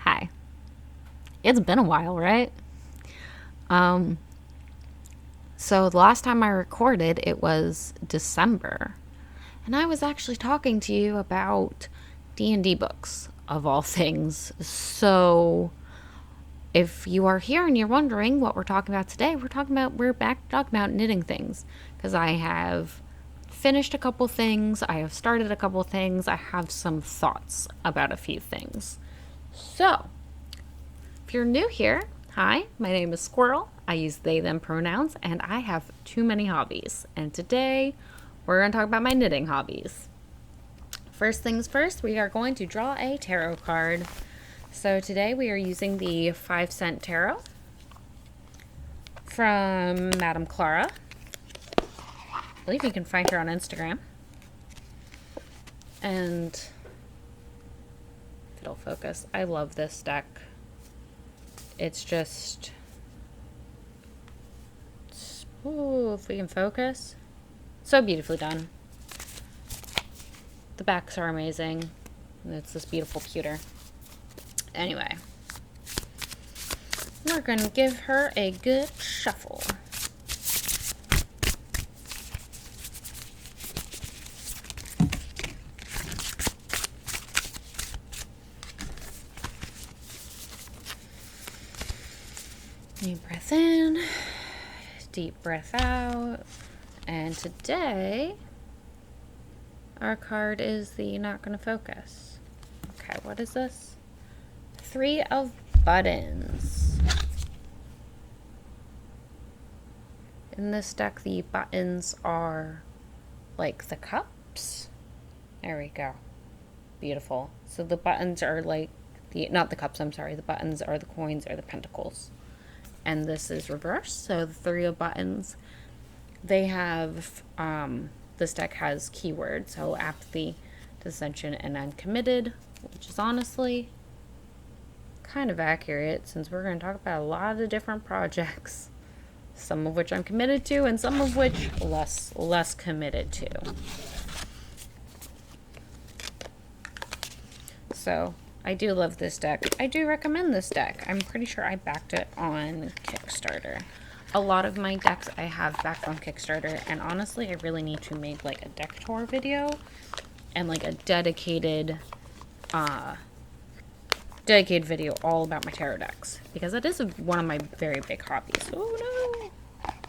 Hi. It's been a while, right? Um, so the last time I recorded, it was December. And I was actually talking to you about D&D books, of all things. So if you are here and you're wondering what we're talking about today, we're back talking about knitting things. Because I have finished a couple things, I have started a couple things, I have some thoughts about a few things. So, if you're new here, hi, my name is Squirrel. I use they, them pronouns, and I have too many hobbies. And today, we're going to talk about my knitting hobbies. First things first, we are going to draw a tarot card. So today we are using the 5-cent tarot from Madame Clara. I believe you can find her on Instagram. And if it'll focus, I love this deck. It's just, ooh, if we can focus, so beautifully done. The backs are amazing. It's this beautiful pewter. Anyway, we're going to give her a good shuffle. Deep breath in, deep breath out. And today, our card is the not going to focus. Okay, what is this? 3 of buttons. In this deck, the buttons are like the cups. There we go. Beautiful. So the buttons are like not the cups, I'm sorry. The buttons are the coins or the pentacles. And this is reversed. So the 3 of buttons, they have, this deck has keywords. So apathy, dissension, and uncommitted, which is honestly kind of accurate since we're going to talk about a lot of different projects. Some of which I'm committed to and some of which less committed to. So I do love this deck. I do recommend this deck. I'm pretty sure I backed it on Kickstarter. A lot of my decks I have backed on Kickstarter, and honestly, I really need to make like a deck tour video and like a dedicated video all about my tarot decks, because it is one of my very big hobbies. Oh no!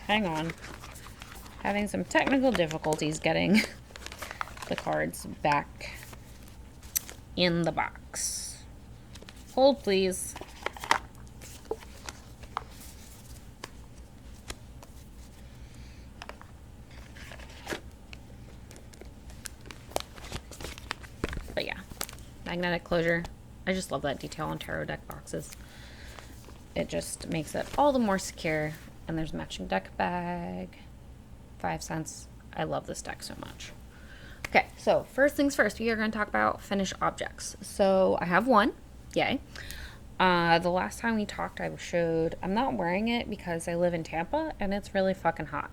Hang on. Having some technical difficulties getting the cards back in the box. Hold, please. But yeah, magnetic closure. I just love that detail on tarot deck boxes. It just makes it all the more secure. And there's matching deck bag. 5 cents. I love this deck so much. Okay, so first things first, we are going to talk about finished objects. So I have one. Yay. The last time we talked, I'm not wearing it because I live in Tampa and it's really fucking hot.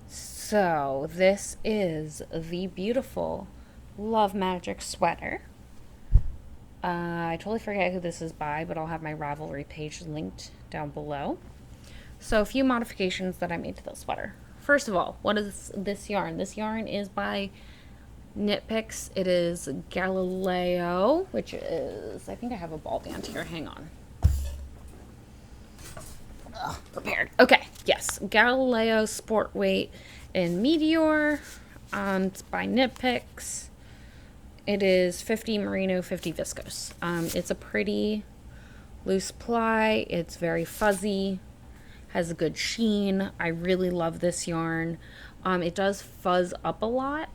So this is the beautiful Love Magic sweater. I totally forget who this is by, but I'll have my Ravelry page linked down below. So a few modifications that I made to the sweater. First of all, what is this yarn? This yarn is by Knit Picks. It is Galileo, which is, I think I have a ball band here. Hang on. Prepared. Okay, yes. Galileo Sport Weight in Meteor. It's by Knit Picks. It is 50 merino, 50 viscose. It's a pretty loose ply. It's very fuzzy. Has a good sheen. I really love this yarn. It does fuzz up a lot,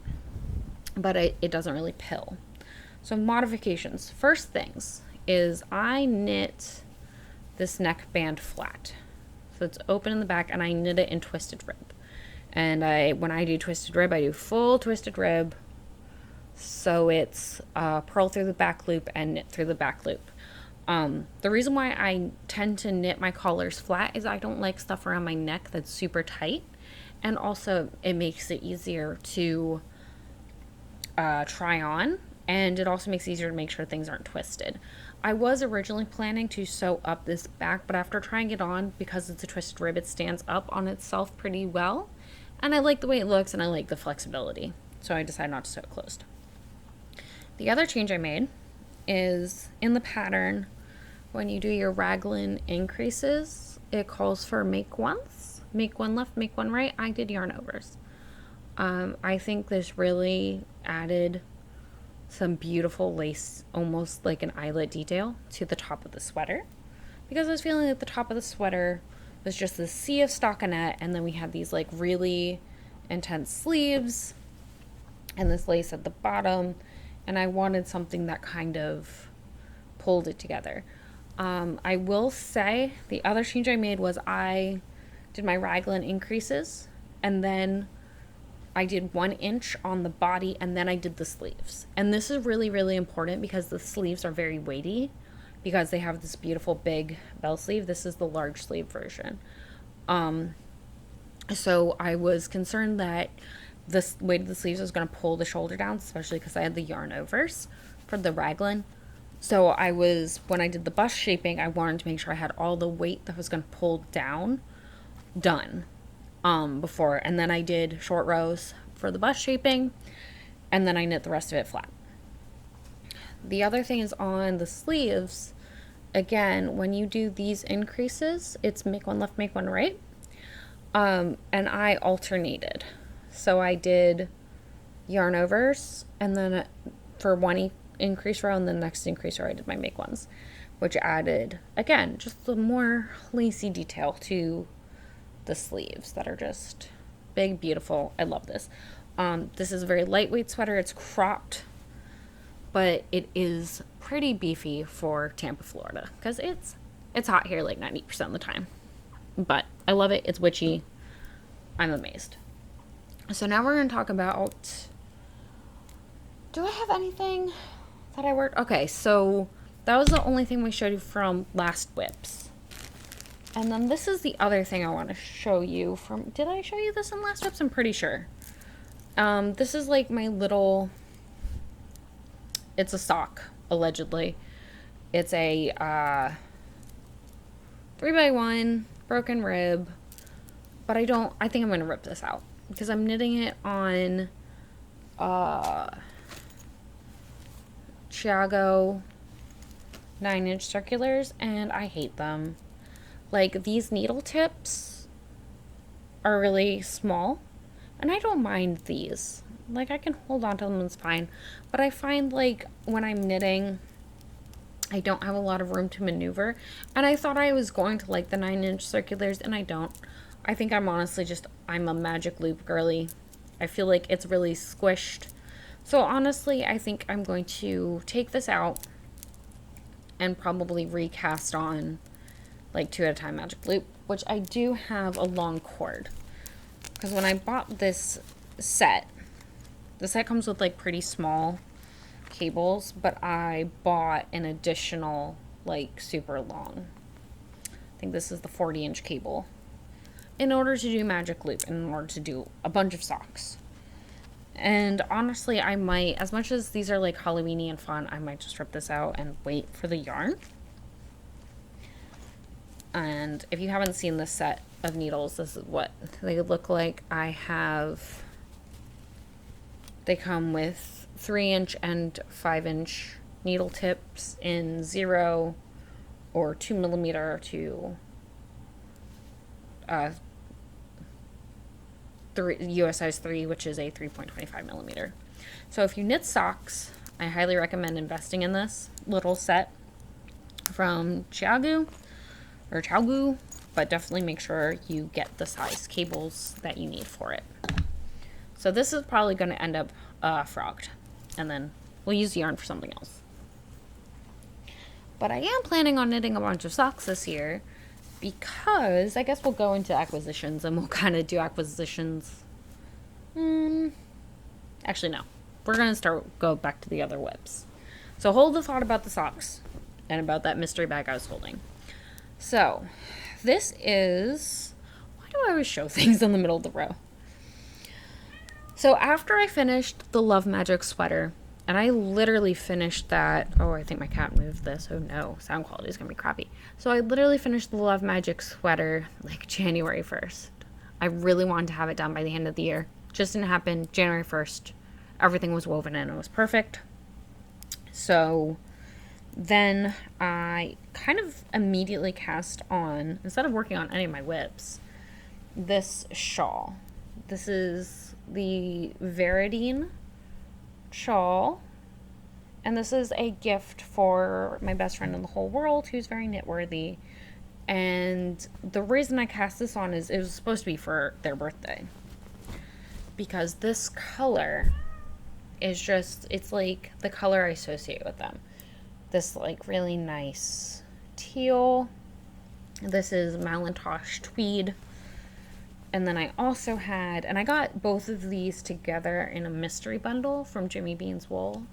but it doesn't really pill. So modifications. First things is I knit this neckband flat. So it's open in the back, and I knit it in twisted rib. And when I do twisted rib, I do full twisted rib. So it's purl through the back loop and knit through the back loop. The reason why I tend to knit my collars flat is I don't like stuff around my neck that's super tight. And also it makes it easier to try on and it also makes it easier to make sure things aren't twisted. I was originally planning to sew up this back, but after trying it on, because it's a twisted rib, it stands up on itself pretty well, and I like the way it looks and I like the flexibility, so I decided not to sew it closed. The other change I made is in the pattern, when you do your raglan increases, it calls for make once, make one left, make one right. I did yarn overs. I think this really added some beautiful lace, almost like an eyelet detail, to the top of the sweater, because I was feeling like the top of the sweater was just this sea of stockinette, and then we had these like really intense sleeves and this lace at the bottom, and I wanted something that kind of pulled it together. I will say the other change I made was I did my raglan increases, and then I did 1 inch on the body, and then I did the sleeves. And this is really, really important because the sleeves are very weighty because they have this beautiful big bell sleeve. This is the large sleeve version. So I was concerned that the weight of the sleeves was going to pull the shoulder down, especially because I had the yarn overs for the raglan. So when I did the bust shaping, I wanted to make sure I had all the weight that was going to pull down done before. And then I did short rows for the bust shaping, and then I knit the rest of it flat. The other thing is on the sleeves, again, when you do these increases, it's make one left, make one right. And I alternated. So I did yarn overs, and then for one increase row, and the next increase row I did my make ones, which added, again, just the more lacy detail to the sleeves that are just big, beautiful. I love this. This is a very lightweight sweater. It's cropped, but it is pretty beefy for Tampa, Florida, because it's hot here like 90% of the time. But I love it. It's witchy. I'm amazed. So now we're going to talk about, do I have anything that I worked? Okay, so that was the only thing we showed you from last whips. And then this is the other thing I want to show you from, did I show you this in last whips? I'm pretty sure. This is like my little, it's a sock, allegedly. It's a 3x1 broken rib, but I think I'm going to rip this out because I'm knitting it on Chiago 9-inch circulars, and I hate them. Like, these needle tips are really small, and I don't mind these. Like, I can hold on to them, it's fine. But I find, like, when I'm knitting, I don't have a lot of room to maneuver. And I thought I was going to like the 9-inch circulars, and I don't. I think I'm honestly I'm a magic loop girly. I feel like it's really squished. So honestly, I think I'm going to take this out and probably recast on like 2 at a time magic loop, which I do have a long cord. Because when I bought this set, the set comes with like pretty small cables, but I bought an additional like super long, I think this is the 40-inch cable, in order to do magic loop, in order to do a bunch of socks. And honestly, I might, as much as these are like Halloween-y and fun, I might just rip this out and wait for the yarn. And if you haven't seen this set of needles, this is what they look like. They come with 3-inch and 5-inch needle tips in 0 or 2mm to US size 3, which is a 3.25mm. So if you knit socks, I highly recommend investing in this little set from Chiago, but definitely make sure you get the size cables that you need for it. So this is probably going to end up frogged, and then we'll use yarn for something else. But I am planning on knitting a bunch of socks this year, because I guess we'll go into acquisitions, and we'll kind of do acquisitions. Actually, no. We're going to go back to the other whips. So hold the thought about the socks and about that mystery bag I was holding. So this is, why do I always show things in the middle of the row? So after I finished the Love Magic sweater, And I literally finished that. Oh, I think my cat moved this. Oh no, sound quality is gonna be crappy. So I literally finished the Love Magic sweater like January 1st. I really wanted to have it done by the end of the year. Just didn't happen. January 1st, everything was woven in. It was perfect. So then I kind of immediately cast on, instead of working on any of my whips, this shawl. This is the Veridine shawl, and this is a gift for my best friend in the whole world who's very knitworthy. And the reason I cast this on is it was supposed to be for their birthday, because this color is just, it's like the color I associate with them. This like really nice teal. This is Malintosh tweed. And then I also had, and I got both of these together in a mystery bundle from Jimmy Bean's Wool.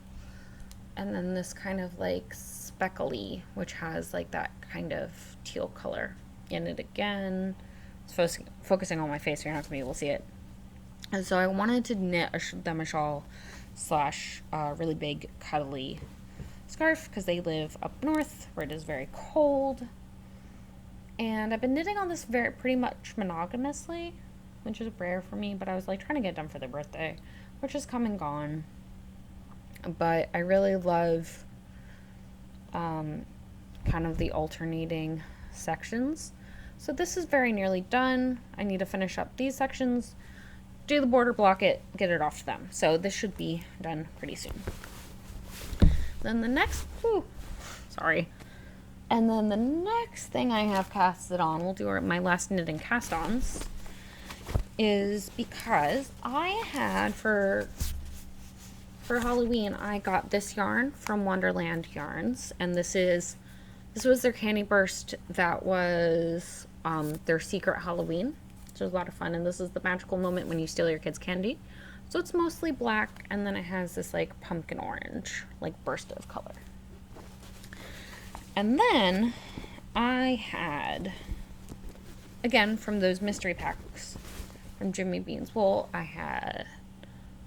And then this kind of like speckly, which has like that kind of teal color in it again. It's focusing on my face, so you're not going to be able to see it. And so I wanted to knit them a shawl slash really big cuddly scarf, because they live up north where it is very cold. And I've been knitting on this pretty much monogamously, which is rare for me, but I was like trying to get it done for their birthday, which is come and gone. But I really love kind of the alternating sections. So this is very nearly done. I need to finish up these sections, do the border, block it, get it off to them. So this should be done pretty soon. Then the next, And then the next thing I have casted on, we'll do my last knitting cast-ons, is because I had for Halloween, I got this yarn from Wonderland Yarns, and this was their Candy Burst that was their secret Halloween, which was a lot of fun. And this is the magical moment when you steal your kids' candy. So it's mostly black, and then it has this like pumpkin orange like burst of color. And then I had, again from those mystery packs from Jimmy Bean's Wool, I had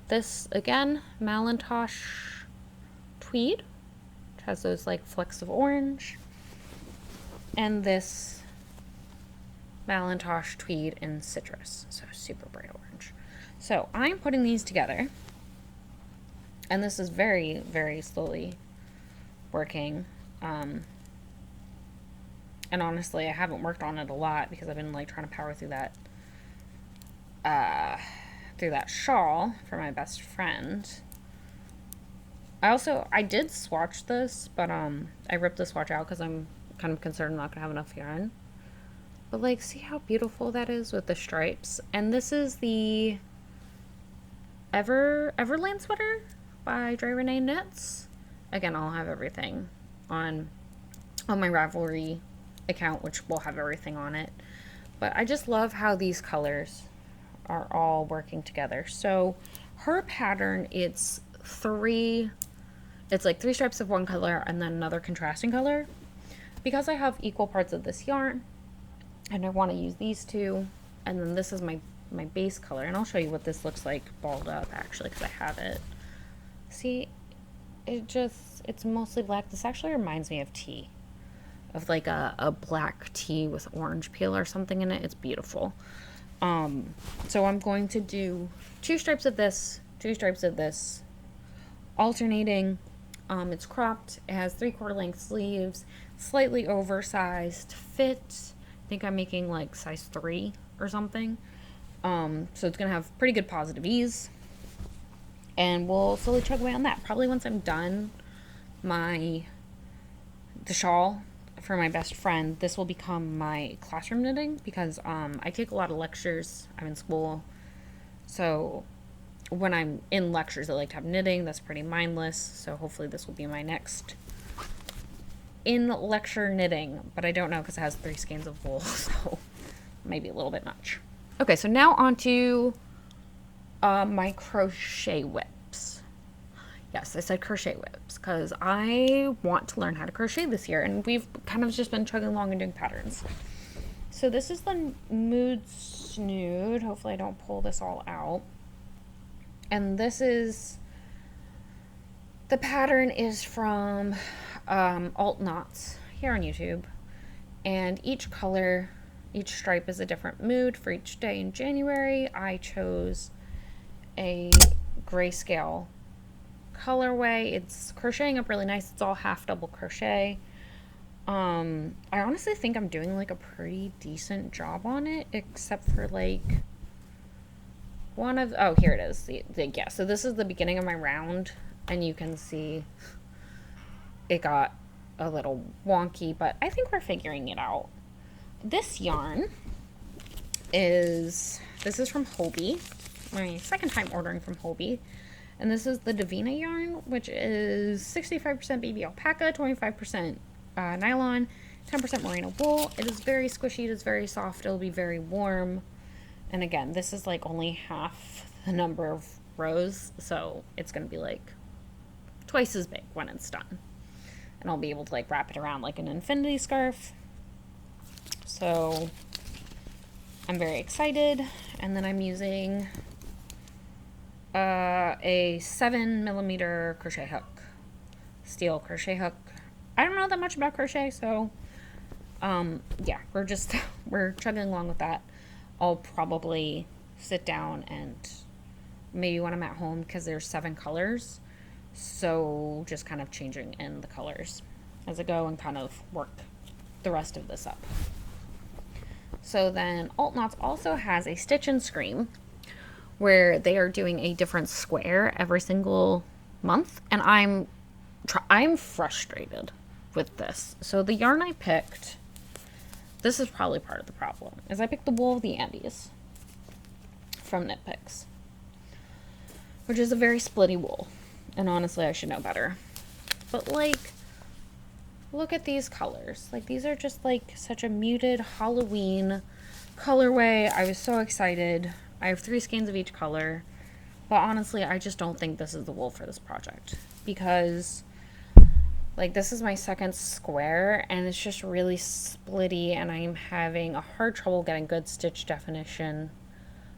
this again Malintosh tweed, which has those like flecks of orange, and this Malintosh tweed in citrus, so super bright orange. So I'm putting these together, and this is very, very slowly working. And honestly, I haven't worked on it a lot because I've been like trying to power through that shawl for my best friend. I did swatch this, but I ripped the swatch out because I'm kind of concerned I'm not gonna have enough yarn. But like, see how beautiful that is with the stripes. And this is the Everlane sweater by Dry Renee Knits. Again, I'll have everything on my Ravelry account, which will have everything on it. But I just love how these colors are all working together. So her pattern, it's like 3 stripes of one color and then another contrasting color. Because I have equal parts of this yarn, and I want to use these two, and then this is my base color, and I'll show you what this looks like balled up actually, because I have it. See, it's mostly black. This actually reminds me of tea, of like a black tea with orange peel or something in it. It's beautiful. So I'm going to do 2 stripes of this, 2 stripes of this, alternating. It's cropped. It has 3/4 length sleeves, slightly oversized fit. I think I'm making like size 3 or something. So it's gonna have pretty good positive ease, and we'll slowly chug away on that. Probably once I'm done the shawl for my best friend, this will become my classroom knitting, because I take a lot of lectures. I'm in school, so when I'm in lectures I like to have knitting. That's pretty mindless, so hopefully this will be my next in lecture knitting, but I don't know because it has 3 skeins of wool, so maybe a little bit much. Okay, so now on to my crochet whips. Yes, I said crochet whips because I want to learn how to crochet this year, and we've kind of just been chugging along and doing patterns. So this is the Mood Snood. Hopefully I don't pull this all out. And this is The pattern is from Alt Knots here on YouTube, and each color, each stripe is a different mood for each day in January. I chose a grayscale colorway. It's crocheting up really nice. It's all half double crochet. I honestly think I'm doing like a pretty decent job on it, except for like one of, oh, here it is. Yeah, so this is the beginning of my round, and you can see it got a little wonky, but I think we're figuring it out. This yarn this is from Hobby, my second time ordering from Hobby, and this is the Davina yarn, which is 65% baby alpaca, 25% nylon, 10% merino wool. It is very squishy, it is very soft, it'll be very warm. And again, this is like only half the number of rows, so it's going to be like twice as big when it's done. And I'll be able to like wrap it around like an infinity scarf. So I'm very excited. And then I'm using a 7mm crochet hook, steel crochet hook. I don't know that much about crochet, so yeah, we're chugging along with that. I'll probably sit down and maybe when I'm at home, because there's 7 colors, so just kind of changing in the colors as I go and kind of work the rest of this up. So then Alt Knots also has a Stitch and Scream where they are doing a different square every single month, and I'm frustrated with this. So the yarn I picked, this is probably part of the problem, is I picked the wool of the Andes from Knit Picks, which is a very splitty wool, and honestly I should know better. But like, look at these colors. Like, these are just like such a muted Halloween colorway. I was so excited. I have 3 skeins of each color, but honestly I just don't think this is the wool for this project, because like this is my second square and it's just really splitty, and I'm having a hard trouble getting good stitch definition.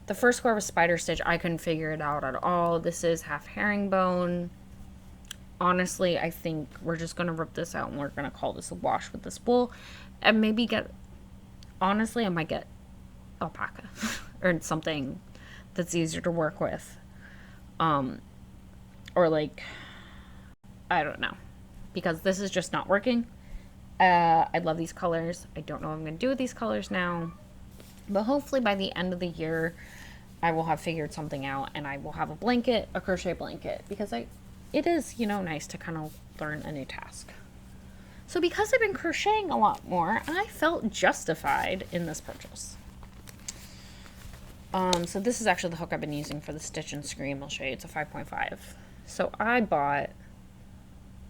The first square was spider stitch. I couldn't figure it out at all. This is half herringbone. Honestly, I think we're just going to rip this out and we're going to call this a wash with this wool, and maybe honestly, I might get alpaca or something that's easier to work with. Or like, I don't know, because this is just not working. I love these colors. I don't know what I'm going to do with these colors now, but hopefully by the end of the year, I will have figured something out and I will have a blanket, a crochet blanket, because it is, nice to kind of learn a new task. So because I've been crocheting a lot more, I felt justified in this purchase. So this is actually the hook I've been using for the Stitch and Scream. I'll show you. It's a 5.5. So I bought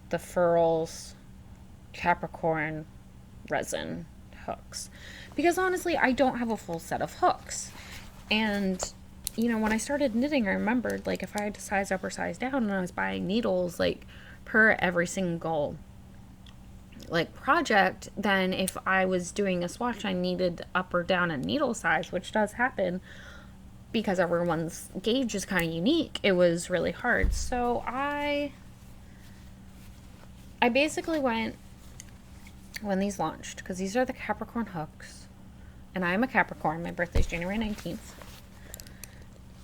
the Furls Capricorn resin hooks because honestly, I don't have a full set of hooks. And when I started knitting, I remembered like if I had to size up or size down, and I was buying needles like per every single like project, then if I was doing a swatch, I needed up or down a needle size, which does happen because everyone's gauge is kind of unique. It was really hard. So I basically went when these launched, because these are the Capricorn hooks, and I'm a Capricorn. My birthday's January 19th.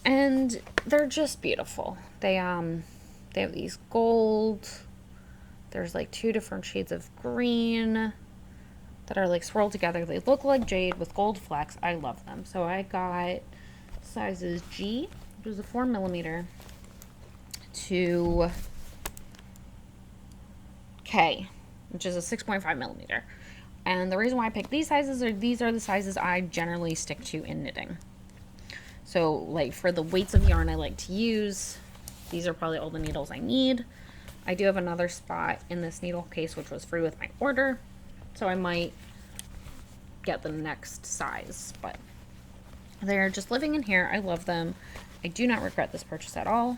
And they're just beautiful. They have these gold, there's like 2 different shades of green that are like swirled together. They look like jade with gold flecks. I love them. So I got sizes G, which is a 4mm, to K, which is a 6.5mm. And the reason why I picked these sizes these are the sizes I generally stick to in knitting. So like for the weights of yarn I like to use, these are probably all the needles I need. I do have another spot in this needle case which was free with my order, so I might get the next size, but they're just living in here. I love them. I do not regret this purchase at all.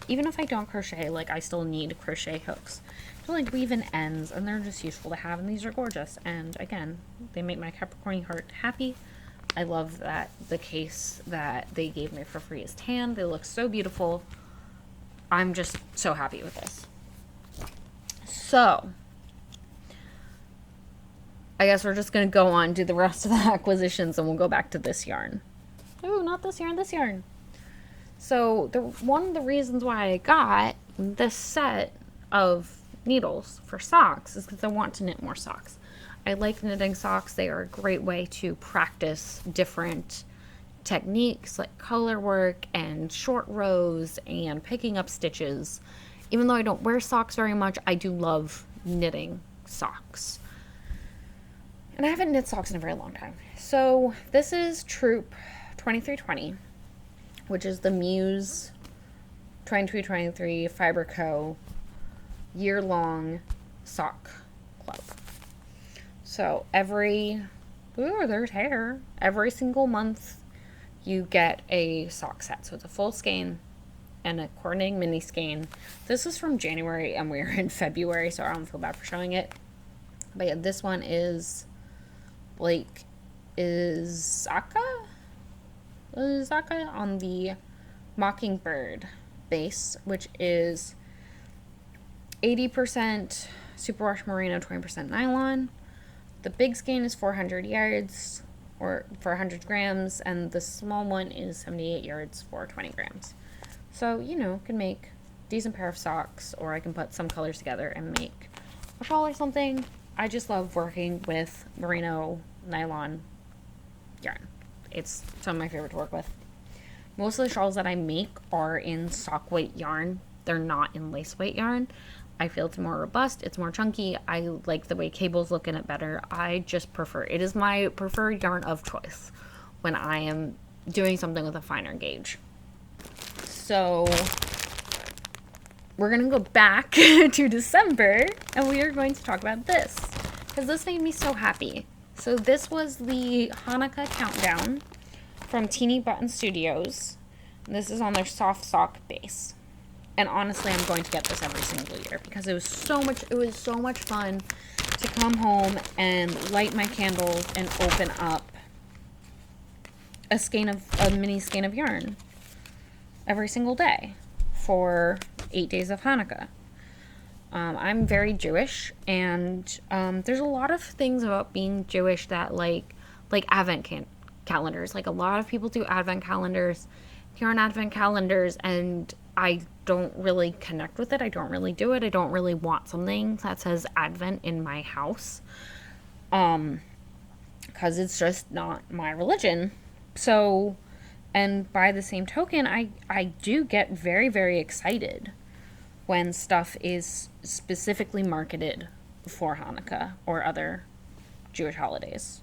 Even if I don't crochet, like I still need crochet hooks to like weave in ends, and they're just useful to have, and these are gorgeous. And again, they make my Capricorn heart happy. I love that the case that they gave me for free is tan. They look so beautiful. I'm just so happy with this. So, I guess we're just going to go on, do the rest of the acquisitions, and we'll go back to this yarn. Oh, not this yarn, this yarn. So, one of the reasons why I got this set of needles for socks is because I want to knit more socks. I like knitting socks. They are a great way to practice different techniques like color work and short rows and picking up stitches. Even though I don't wear socks very much, I do love knitting socks. And I haven't knit socks in a very long time. So this is Troop 2320, which is the Muse 2323 Fiber Co. year-long sock club. So there's hair. Every single month you get a sock set. So it's a full skein and a coordinating mini skein. This is from January and we're in February, so I don't feel bad for showing it. But yeah, this one is like Izaka on the Mockingbird base, which is 80% superwash merino, 20% nylon. The big skein is 400 yards or 400 grams, and the small one is 78 yards for 20 grams. So, can make a decent pair of socks, or I can put some colors together and make a shawl or something. I just love working with merino nylon yarn. It's some of my favorite to work with. Most of the shawls that I make are in sock weight yarn. They're not in lace weight yarn. I feel it's more robust, it's more chunky. I like the way cables look in it better. I just prefer, it is my preferred yarn of choice when I am doing something with a finer gauge. So we're going to go back to December and we are going to talk about this because this made me so happy. So this was the Hanukkah countdown from Teeny Button Studios. This is on their soft sock base. And honestly, I'm going to get this every single year because it was so much fun to come home and light my candles and open up a mini skein of yarn every single day for 8 days of Hanukkah. I'm very Jewish, and there's a lot of things about being Jewish that like Advent calendars. Like a lot of people do Advent calendars. Here on Advent calendars, and I don't really connect with it. I don't really do it. I don't really want something that says Advent in my house. Because it's just not my religion. So, and by the same token, I do get very, very excited when stuff is specifically marketed for Hanukkah or other Jewish holidays.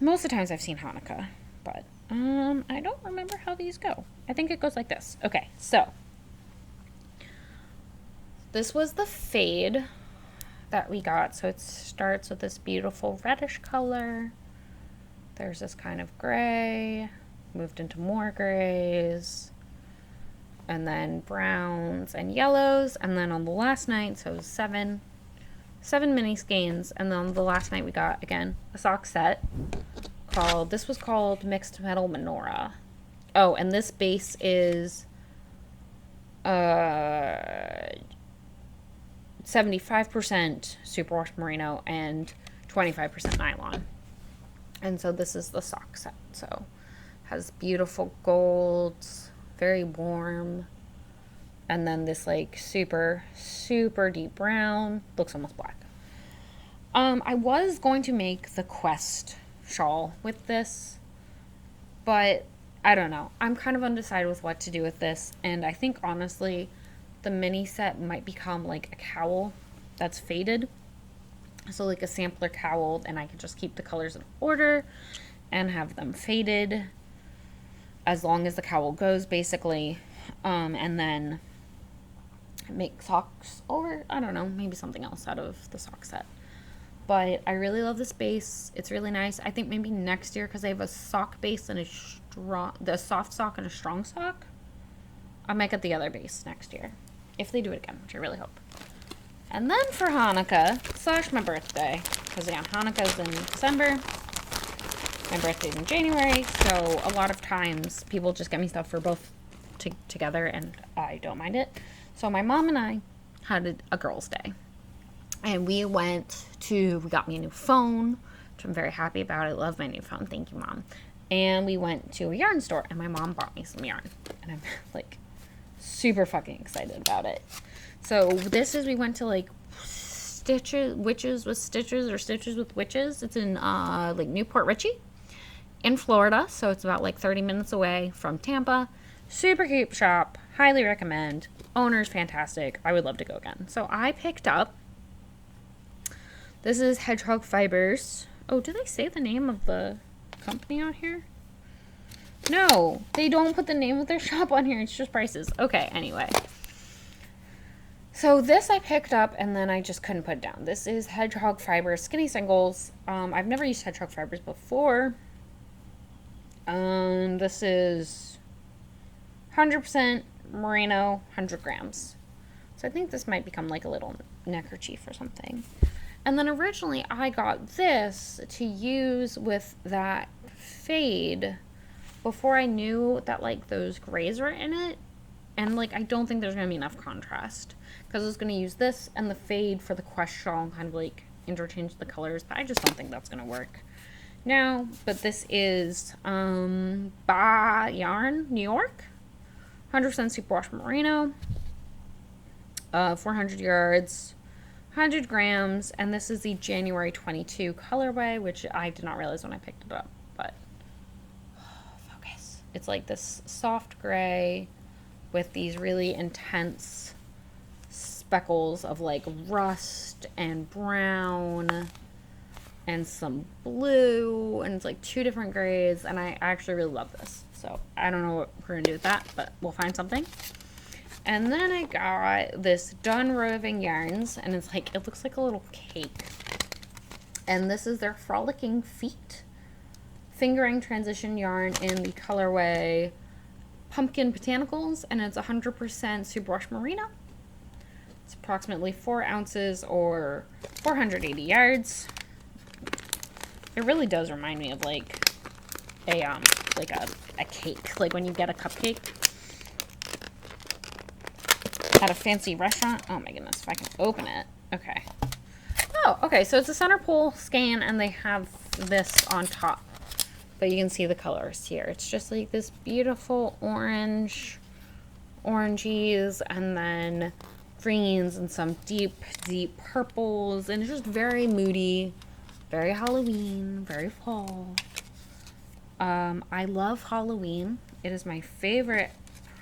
Most of the times I've seen Hanukkah, but I don't remember how these go. I think it goes like this. Okay, so this was the fade that we got. So it starts with this beautiful reddish color. There's this kind of gray, moved into more grays, and then browns and yellows. And then on the last night, so seven mini skeins. And then on the last night we got, again, a sock set. This was called Mixed Metal Menorah. Oh, and this base is 75% superwash merino and 25% nylon. And so this is the sock set. So has beautiful golds, very warm, and then this like super, super deep brown. Looks almost black. I was going to make the Quest shawl with this, but I don't know. I'm kind of undecided with what to do with this, and I think honestly the mini set might become like a cowl that's faded. So like a sampler cowl, and I can just keep the colors in order and have them faded as long as the cowl goes, basically. And then make socks over, I don't know, maybe something else out of the sock set. But I really love this base. It's really nice. I think maybe next year, because I have a sock base and the soft sock and a strong sock, I might get the other base next year. If they do it again, which I really hope. And then for Hanukkah / my birthday, because again, Hanukkah's in December, my birthday's in January, so a lot of times people just get me stuff for both together, and I don't mind it. So my mom and I had a girls' day. And we got me a new phone, which I'm very happy about. I love my new phone. Thank you, Mom. And we went to a yarn store, and my mom bought me some yarn. And I'm like super fucking excited about it. So we went to like Witches with Stitches or Stitches with Witches. It's in like Newport Richey in Florida. So it's about like 30 minutes away from Tampa. Super cute shop. Highly recommend. Owner's fantastic. I would love to go again. So I picked up, this is Hedgehog Fibers. Oh, do they say the name of the company on here? No, they don't put the name of their shop on here. It's just prices. Okay, anyway. So this I picked up and then I just couldn't put it down. This is Hedgehog Fibers Skinny Singles. I've never used Hedgehog Fibers before. This is 100% merino, 100 grams. So I think this might become like a little neckerchief or something. And then originally I got this to use with that fade before I knew that like those grays were in it. And like I don't think there's going to be enough contrast. Because I was going to use this and the fade for the quest shawl and kind of like interchange the colors. But I just don't think that's going to work now. But this is Ba Yarn, New York. 100% superwash merino. 400 yards. 100 grams. And this is the January 22 colorway, which I did not realize when I picked it up. But focus. It's like this soft gray with these really intense speckles of like rust and brown and some blue, and it's like 2 different grades, and I actually really love this. So I don't know what we're gonna do with that, but we'll find something. And then I got this Done Roving Yarns, and it's like, it looks like a little cake. And this is their Frolicking Feet fingering transition yarn in the colorway Pumpkin Botanicals, and it's 100% superwash merino. It's approximately 4 ounces or 480 yards. It really does remind me of like a cake, like when you get a cupcake at a fancy restaurant. Oh my goodness, if I can open it. Okay. Oh, okay, so it's a center pole skein, and they have this on top. But you can see the colors here. It's just like this beautiful oranges, and then greens and some deep, deep purples. And it's just very moody, very Halloween, very fall. I love Halloween. It is my favorite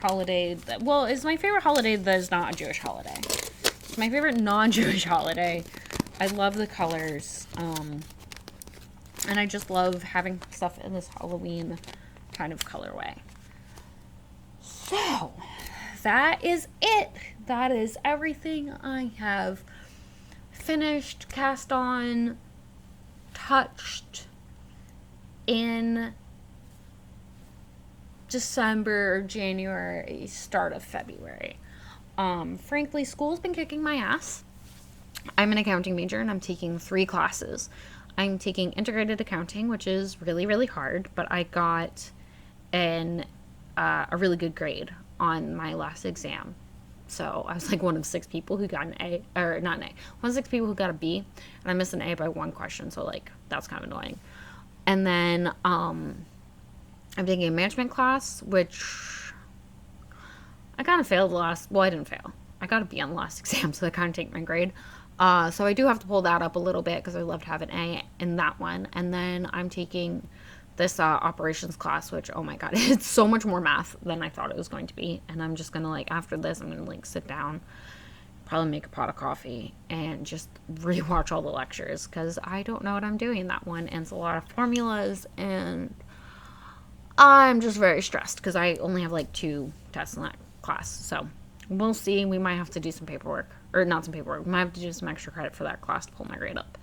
holiday. It's my favorite holiday that is not a Jewish holiday. It's my favorite non-Jewish holiday. I love the colors. And I just love having stuff in this Halloween kind of colorway. So, that is it. That is everything I have finished, cast on, touched in December, January, start of February. Frankly, school's been kicking my ass. I'm an accounting major and I'm taking 3 classes. I'm taking integrated accounting, which is really, really hard, but I got a really good grade on my last exam. So I was like one of 6 people who got an A, or not an A, one of 6 people who got a B, and I missed an A by 1 question, so like that's kind of annoying. And then I'm taking a management class, which I kind of failed I didn't fail. I got a B on the last exam, so that kind of take my grade. So I do have to pull that up a little bit because I love to have an A in that one. And then I'm taking this operations class, which, oh my god, it's so much more math than I thought it was going to be. And I'm just going to, like, after this, I'm going to, like, sit down, probably make a pot of coffee, and just rewatch all the lectures because I don't know what I'm doing in that one. And it's a lot of formulas, and I'm just very stressed because I only have, like, 2 tests in that class. So we'll see. We might have to do some paperwork. Or not some paperwork. We might have to do some extra credit for that class to pull my grade up.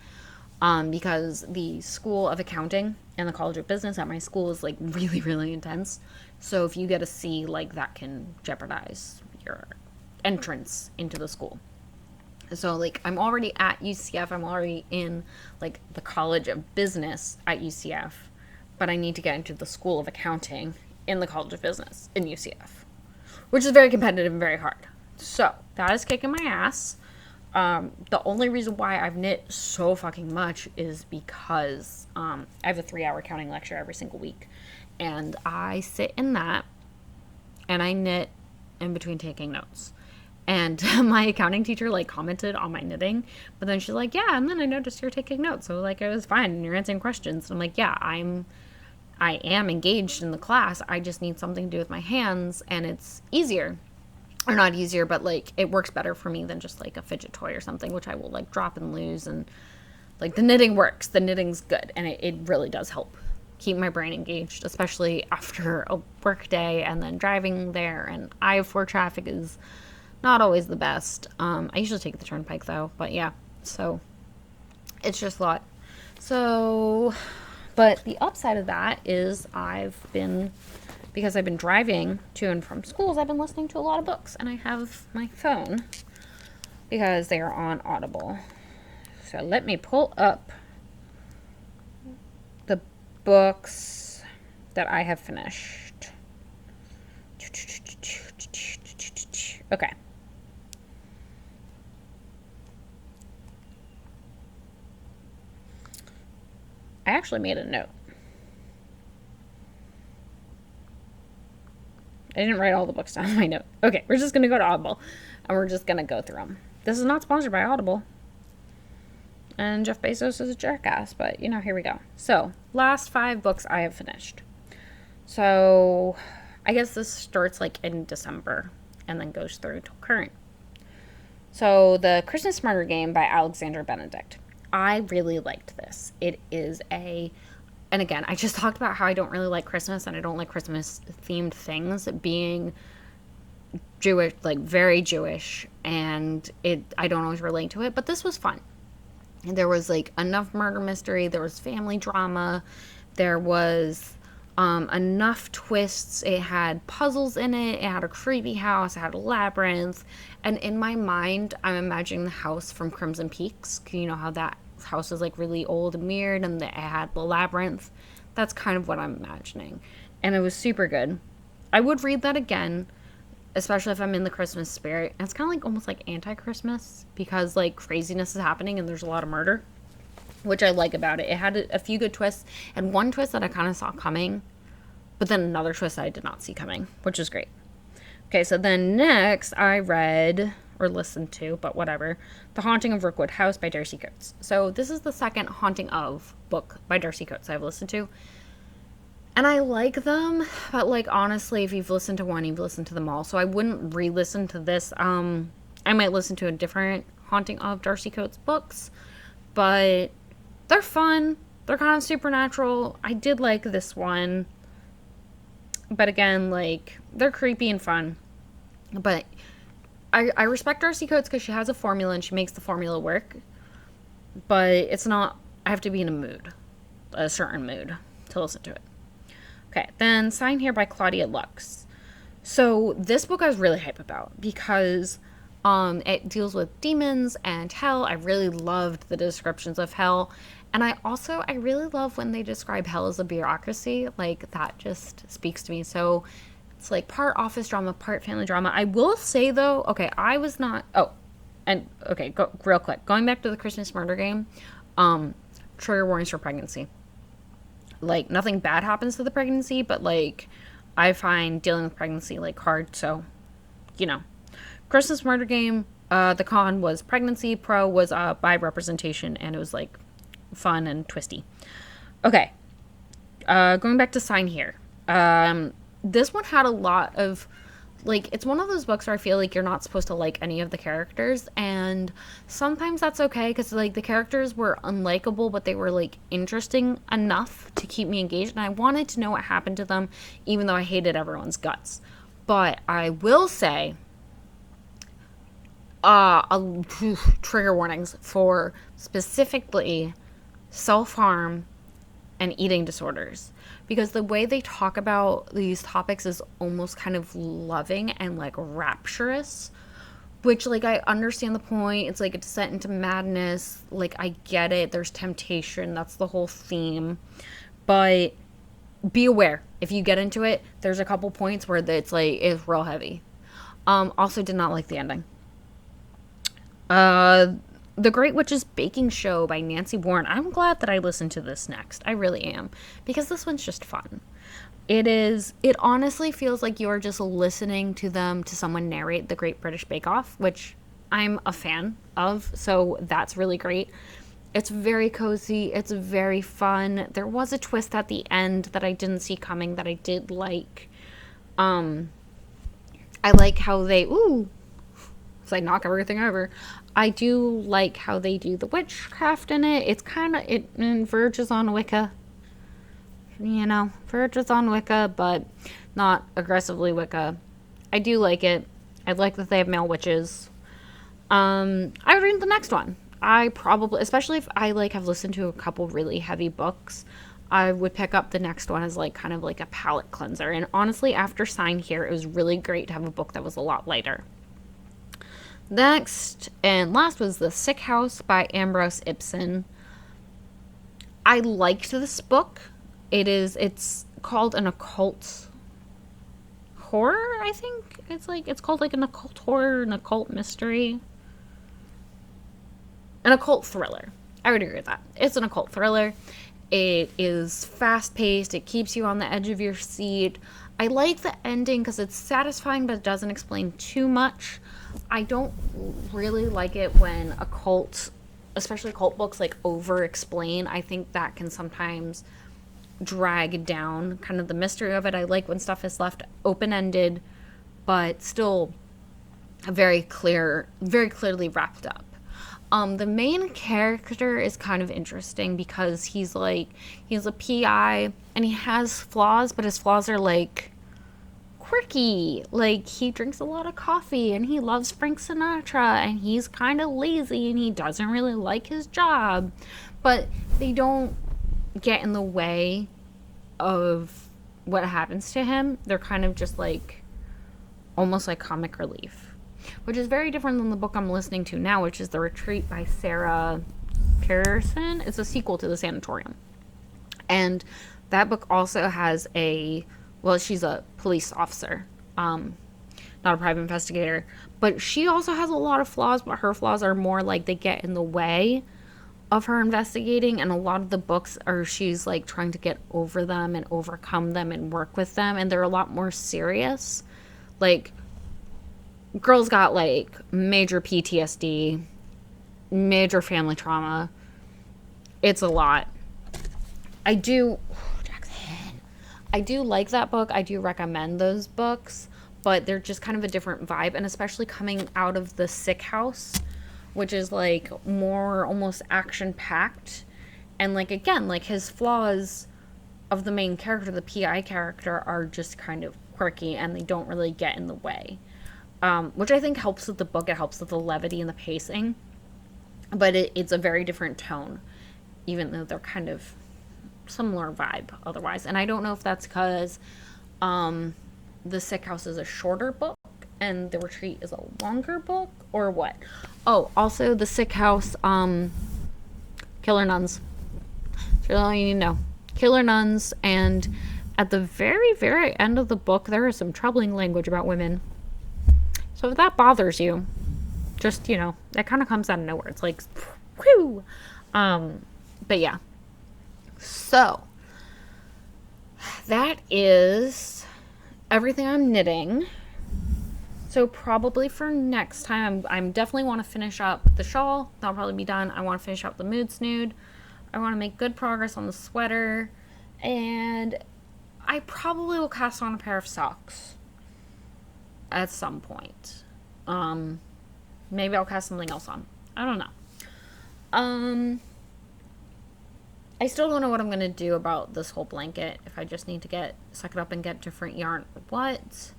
Because the School of Accounting and the College of Business at my school is, like, really, really intense. So if you get a C, like, that can jeopardize your entrance into the school. So, like, I'm already at UCF. I'm already in, like, the College of Business at UCF. But I need to get into the School of Accounting in the College of Business in UCF. Which is very competitive and very hard. So that is kicking my ass. The only reason why I've knit so fucking much is because I have a 3-hour counting lecture every single week. And I sit in that and I knit in between taking notes. And my accounting teacher like commented on my knitting, but then she's like, yeah, and then I noticed you're taking notes. So like it was fine and you're answering questions. And I'm like, yeah, I am engaged in the class. I just need something to do with my hands and it's easier. Or not easier, but like it works better for me than just like a fidget toy or something, which I will like drop and lose. And like the knitting works. The knitting's good and it really does help keep my brain engaged, especially after a work day and then driving there. And I-4 traffic is not always the best. I usually take the turnpike though, but yeah, so it's just a lot. So, but the upside of that is because I've been driving to and from schools, I've been listening to a lot of books and I have my phone because they are on Audible. So let me pull up the books that I have finished. Okay. I actually made a note. I didn't write all the books down in my note. Okay, we're just going to go to Audible and we're just going to go through them. This is not sponsored by Audible. And Jeff Bezos is a jackass, but you know, here we go. So, last 5 books I have finished. So, I guess this starts like in December and then goes through till current. So, The Christmas Murder Game by Alexander Benedict. I really liked this. It is and again, I just talked about how I don't really like Christmas and I don't like Christmas themed things, being Jewish, like very Jewish, and I don't always relate to it, but this was fun. There was like enough murder mystery, there was family drama, there was enough twists, it had puzzles in it, it had a creepy house, it had a labyrinth, and in my mind, I'm imagining the house from Crimson Peaks. You know how that house is like really old and weird and it had the labyrinth. That's kind of what I'm imagining, and it was super good. I would read that again, especially if I'm in the Christmas spirit. And it's kind of like almost like anti-Christmas because like craziness is happening and there's a lot of murder, which I like about it. It had a few good twists and one twist that I kind of saw coming, but then another twist I did not see coming, which is great. Okay, so then next I read or listened to, but whatever, The Haunting of Rookwood House by Darcy Coates. So this is the second Haunting of book by Darcy Coates I've listened to. And I like them, but like honestly, if you've listened to one, you've listened to them all. So I wouldn't re-listen to this. I might listen to a different Haunting of Darcy Coates books, but they're fun. They're kind of supernatural. I did like this one. But again, like, they're creepy and fun. But I respect Darcy Coates because she has a formula and she makes the formula work. But it's not, I have to be in a certain mood to listen to it. Okay, then Sign Here by Claudia Lux. So this book I was really hype about because it deals with demons and hell. I really loved the descriptions of hell. And I really love when they describe hell as a bureaucracy. Like, that just speaks to me. So it's like part office drama, part family drama. I will say though, okay, go real quick. Going back to the Christmas Murder Game, trigger warnings for pregnancy. Like, nothing bad happens to the pregnancy, but like, I find dealing with pregnancy like hard. So, you know, Christmas Murder Game, the con was pregnancy, pro was bi representation, and it was like fun and twisty. Okay, going back to Sign Here. This one had a lot of, like, it's one of those books where I feel like you're not supposed to like any of the characters, and sometimes that's okay, because, like, the characters were unlikable, but they were, like, interesting enough to keep me engaged, and I wanted to know what happened to them, even though I hated everyone's guts. But I will say, trigger warnings for specifically self-harm and eating disorders, because the way they talk about these topics is almost kind of loving and like rapturous, which, like, I understand the point. It's like a descent into madness, like, I get it, there's temptation, that's the whole theme, but be aware if you get into it. There's a couple points where it's like, it's real heavy. Also did not like the ending. The Great Witch's Baking Show by Nancy Warren. I'm glad that I listened to this next. I really am. Because this one's just fun. It honestly feels like you're just listening to someone narrate the Great British Bake Off, which I'm a fan of, so that's really great. It's very cozy, it's very fun. There was a twist at the end that I didn't see coming that I did like. I like how they, as I knock everything over, I do like how they do the witchcraft in it. It's kind of, it verges on Wicca. Verges on Wicca, but not aggressively Wicca. I do like it. I like that they have male witches. I would read the next one. I probably, especially if I have listened to a couple really heavy books, I would pick up the next one as kind of a palate cleanser. And honestly, after Sign Here, it was really great to have a book that was a lot lighter. Next and last was The Sick House by Ambrose Ibsen. I liked this book. It's called an occult horror, I think. It's called an occult horror, an occult mystery. An occult thriller. I would agree with that. It's an occult thriller. It is fast-paced. It keeps you on the edge of your seat. I like the ending because it's satisfying, but it doesn't explain too much. I don't really like it when especially cult books, over-explain. I think that can sometimes drag down kind of the mystery of it. I like when stuff is left open-ended, but still very clearly wrapped up. The main character is kind of interesting because he's a PI and he has flaws, but his flaws are quirky. He drinks a lot of coffee and he loves Frank Sinatra and he's kind of lazy and he doesn't really like his job, but they don't get in the way of what happens to him. They're kind of just almost like comic relief. Which is very different than the book I'm listening to now, which is The Retreat by Sarah Pearson. It's a sequel to The Sanatorium. And that book also has she's a police officer, not a private investigator. But she also has a lot of flaws, but her flaws are more they get in the way of her investigating. And a lot of the books she's trying to get over them and overcome them and work with them. And they're a lot more serious. Girl's got major PTSD, major family trauma. It's a lot. I do like that book. I do recommend those books, but they're just kind of a different vibe. And especially coming out of The Sick House, which is more almost action packed. And again, his flaws of the main character, the PI character, are just kind of quirky and they don't really get in the way. Which I think helps with the book. It helps with the levity and the pacing. But it's a very different tone, even though they're kind of similar vibe otherwise. And I don't know if that's because The Sick House is a shorter book and The Retreat is a longer book, or what. Oh, also The Sick House, killer nuns. That's really all you need to know. Killer nuns, and at the very, very end of the book, there is some troubling language about women. So if that bothers you, just, that kind of comes out of nowhere. It's whew. But yeah. So, that is everything I'm knitting. So probably for next time, I'm definitely want to finish up the shawl. That'll probably be done. I want to finish up the mood snood. I want to make good progress on the sweater. And I probably will cast on a pair of socks at some point. Maybe I'll cast something else on. I don't know. I still don't know what I'm going to do about this whole blanket. If I just need to suck it up and get different yarn or what.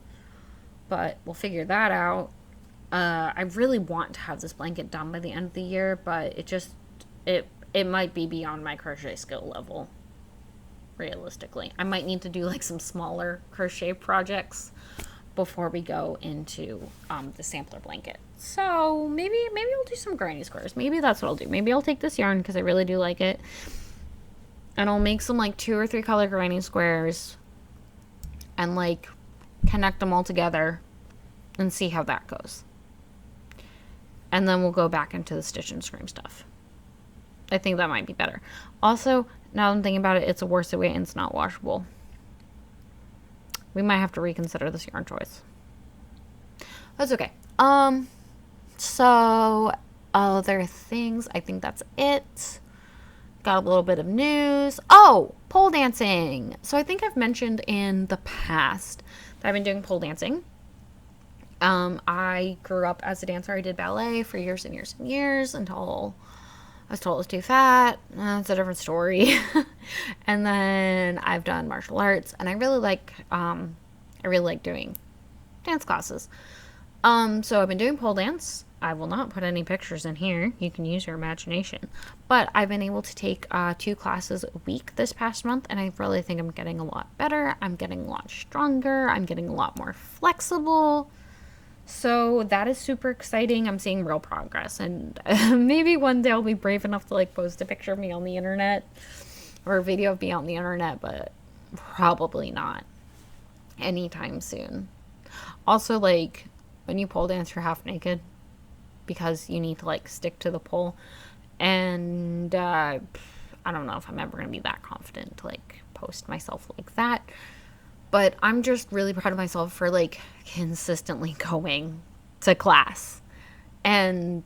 But we'll figure that out. I really want to have this blanket done by the end of the year, but it might be beyond my crochet skill level. Realistically, I might need to do some smaller crochet projects before we go into the sampler blanket. So maybe I'll do some granny squares. Maybe that's what I'll do. Maybe I'll take this yarn because I really do like it, and I'll make some 2 or 3 color granny squares and connect them all together and see how that goes. And then we'll go back into the Stitch and Scream stuff. I think that might be better. Also, now I'm thinking about it, it's a worsted weight and it's not washable. We might have to reconsider this yarn choice. That's okay. So other things, I think that's it. Got a little bit of news. Oh, pole dancing. So I think I've mentioned in the past that I've been doing pole dancing. I grew up as a dancer. I did ballet for years and years and years until I was told I was too fat. That's a different story. And then I've done martial arts, and I really like doing dance classes. So I've been doing pole dance. I will not put any pictures in here. You can use your imagination. But I've been able to take 2 classes a week this past month, and I really think I'm getting a lot better. I'm getting a lot stronger. I'm getting a lot more flexible. So that is super exciting. I'm seeing real progress, and maybe one day I'll be brave enough to like post a picture of me on the internet or a video of me on the internet, but probably not anytime soon. Also, like, when you pole dance, you're half naked because you need to like stick to the pole, and I don't know if I'm ever gonna be that confident to like post myself like that. But I'm just really proud of myself for like consistently going to class, and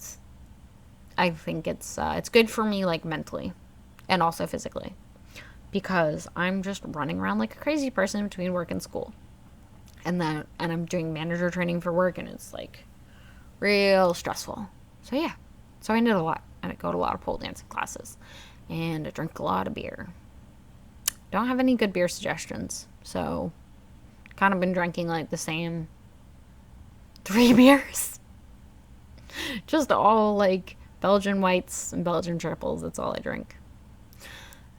I think it's good for me like mentally and also physically, because I'm just running around like a crazy person between work and school, and I'm doing manager training for work, and it's like real stressful. So yeah, so I did a lot, and I go to a lot of pole dancing classes, and I drink a lot of beer. Don't have any good beer suggestions, so kind of been drinking like the same 3 beers. Just all like Belgian whites and Belgian triples. That's all I drink.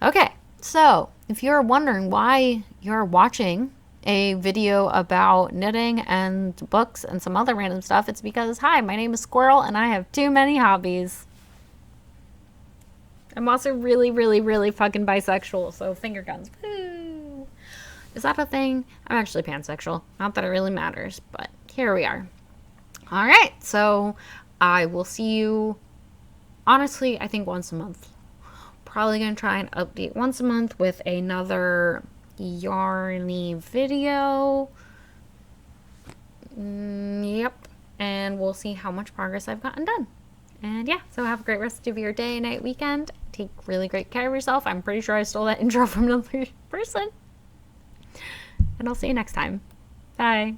Okay, so if you're wondering why you're watching a video about knitting and books and some other random stuff, it's because, hi, my name is Squirrel and I have too many hobbies. I'm also really, really, really fucking bisexual, so finger guns. Woo! Is that a thing? I'm actually pansexual. Not that it really matters, but here we are. Alright, so I will see you, honestly, I think once a month. Probably going to try and update once a month with another yarny video. Yep. And we'll see how much progress I've gotten done. And yeah, so have a great rest of your day, night, weekend. Take really great care of yourself. I'm pretty sure I stole that intro from another person. And I'll see you next time. Bye.